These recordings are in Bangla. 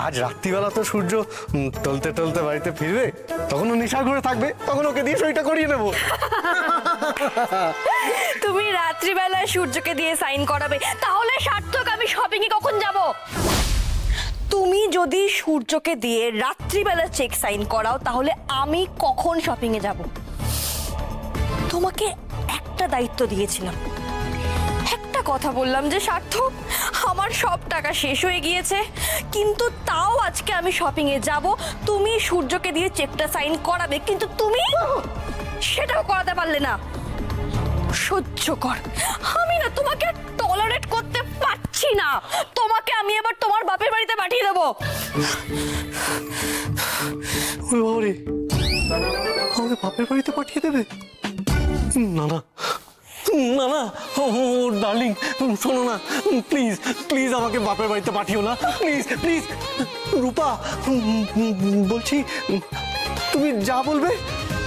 আজ রাত্রিবেলা তো সূর্য টলতে টলতে বাড়িতে ফিরবে, তখন ও নেশা করে থাকবে, তখন ওকে দিয়ে সইটা করিয়ে নেবো। তুমি রাত্রিবেলায় সূর্যকে দিয়ে সাইন করাবে, তাহলে সার্থক আমি শপিং এ কখন যাব? তুমি যদি সূর্যকে দিয়ে রাত্রিবেলা চেক সাইন করাও, তাহলে আমি কখন শপিং এ যাব? তোমাকে একটা দায়িত্ব দিয়েছিলাম, একটা কথা বললাম যে সার্থক আমার সব টাকা শেষ হয়ে গিয়েছে, কিন্তু তাও আজকে আমি শপিং এ যাব, তুমি সূর্যকে দিয়ে চেকটা সাইন করাবে, কিন্তু তুমি সেটাও করাতে পারলে না। সহ্য কর, আমি না তোমাকে টলারেট করতে পারছি না। তোমাকে আমি এবার তোমার বাপের বাড়িতে পাঠিয়ে দেবো। ওরে আমাকে বাপের বাড়িতে পাঠিয়ে দেবে? না না না না, ও ডার্লিং শোনো না, প্লিজ প্লিজ আমাকে বাপের বাড়িতে পাঠিও না, প্লিজ প্লিজ। রূপা বলছি, তুমি যা বলবে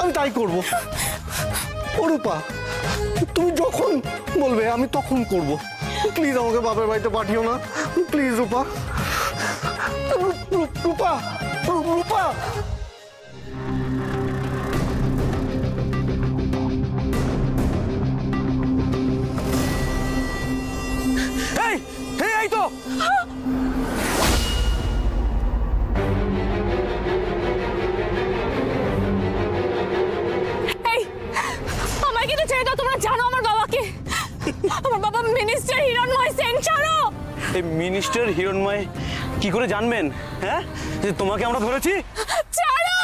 আমি তাই করব। ও রূপা, তুমি যখন বলবে আমি তখন করব, প্লিজ আমাকে বাপের বাড়িতে পাঠিও না, প্লিজ রূপা। রূপা রূপা এই তো আমায় কিন্তু ছেড়ে দাও, তোমরা জানো আমার বাবাকে। আমার বাবা মিনিস্টার হিরণময় সেন। ছাড়ো। এই মিনিস্টার হিরণময় কি করে জানবেন, হ্যাঁ, যে তোমাকে আমরা ধরেছি? ছাড়ো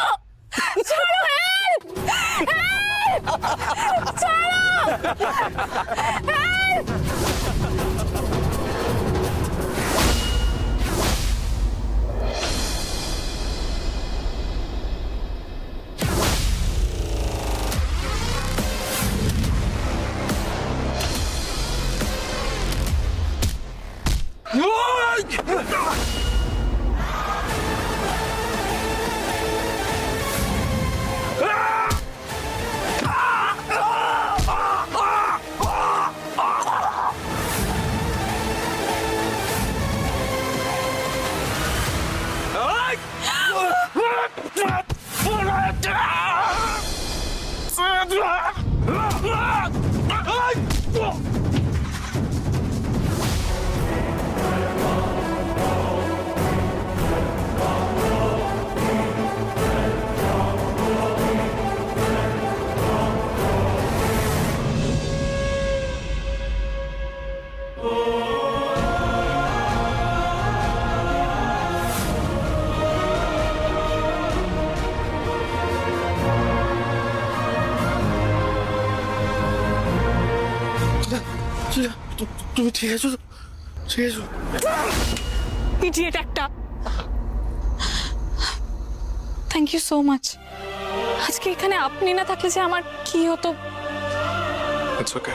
ছাড়ো, হেল্প ছাড়ো, হেল্প। তুমি ঠিক আছো? ঠিক আছো? ইডিয়েট একটা। Thank you so much. আজকে এখানে আপনি না থাকলে যে আমার কি হতো। It's okay.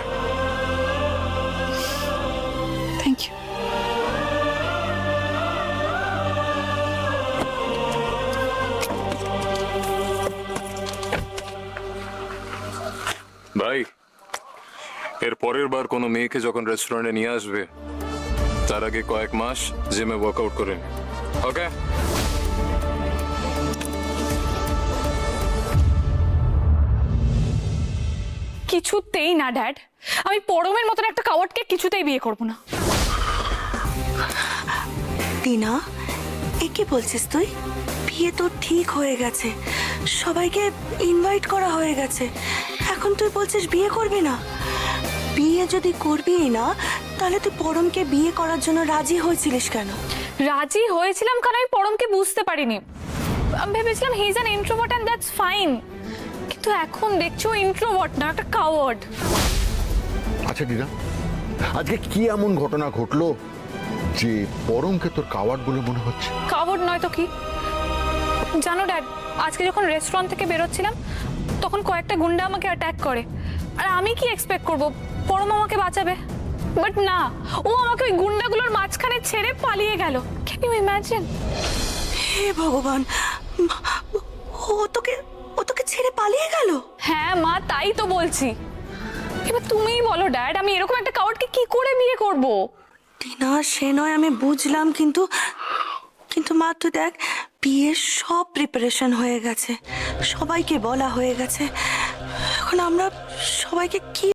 Thank you. ভাই, এর পরের বার কোনো মেয়েকে যখন রেস্টুরেন্টে নিয়ে আসবে, তার আগে কয়েক মাস জিমে ওয়ার্কআউট করে নে, ওকে? কিছুতেই না ড্যাড, আমি পরমের মতন একটা কাওয়ার্ডকে কিছুতেই বিয়ে করব না। টিনা, এ কি বলছিস তুই? বিয়ে তো ঠিক হয়ে গেছে, সবাইকে ইনভাইট করা হয়ে গেছে, এখন তুই বলছিস বিয়ে করবি না? বিয়ে যদি করবিই না, তাহলে তুই পরমকে বিয়ে করার জন্য রাজি হয়েছিলিস কেন? রাজি হয়েছিলাম কারণ আমি পরমকে বুঝতে পারিনি। আমি ভেবেছিলাম he is an introvert and that's fine, কিন্তু এখন দেখছো ইন্ট্রোভার্ট না, একটা কাওয়ার্ড। আচ্ছা দিদা, আজকে কি এমন ঘটনা ঘটলো যে পরমকে তোর কাওয়ার্ড বলে মনে হচ্ছে? কাওয়ার্ড নয় তো কি? জানো ড্যাড, আজকে যখন রেস্টুরেন্ট থেকে বেরোচ্ছিলাম, তখন কয়েকটা গুন্ডা আমাকে অ্যাটাক করে, আর আমি কি এক্সপেক্ট করব পরম আমাকে বাঁচাবে? বাট না, ও আমাকে ওই গুন্ডাগুলোর মাঝখানে ছেড়ে পালিয়ে গেল। Can you imagine? হে ভগবান, ও তোকে ছেড়ে পালিয়ে গেল? হ্যাঁ মা, তাই তো বলছি। এবার তুমিই বলো ড্যাড, আমি এরকম একটা কাওয়ার্ডকে কি করে বিয়ে করব? টিনা, সে নয় আমি বুঝলাম, কিন্তু কিন্তু মা তুই দেখ, বিয়ের সব প্রিপারেশন হয়ে গেছে, সবাইকে বলা হয়ে গেছে। এখন আমরা সবাইকে কি